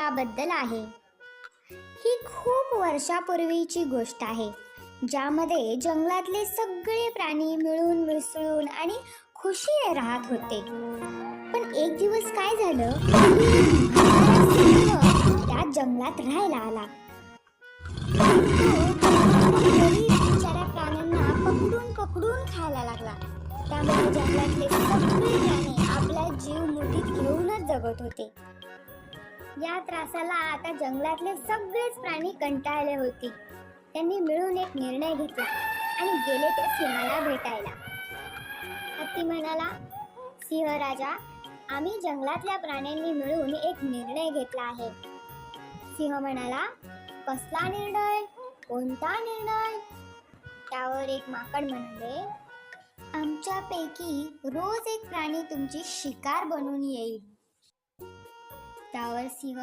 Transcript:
याबद्दल आहे. ही खूप वर्षापूर्वीची गोष्ट आहे, ज्यामध्ये जंगलातले सगळे प्राणी मिळून मिसळून आणि खुशीने राहत होते. पण एक दिवस काय झालं, सिंह त्या जंगलात राहायला आला. बिचाऱ्या प्राण्यांना पकडून पकडून खायला लागला. त्यामुळे जंगलातले सगळे प्राणी आपला जीव मुठीत घेऊनच जगत होते. या त्रासाला आता जंगलातले सगळेच प्राणी कंटाळले होते. त्यांनी मिळून एक निर्णय घेतला आणि गेले त्या सिंहाला भेटायला. हत्ती म्हणाला, सिंह राजा, आम्ही जंगलातल्या प्राण्यांनी मिळून एक निर्णय घेतला आहे. सिंह म्हणाला, कसला निर्णय? कोणता निर्णय? त्यावर एक माकड म्हणाले, आमच्यापैकी रोज एक प्राणी तुमची शिकार बनून येईल. त्यावर सिंह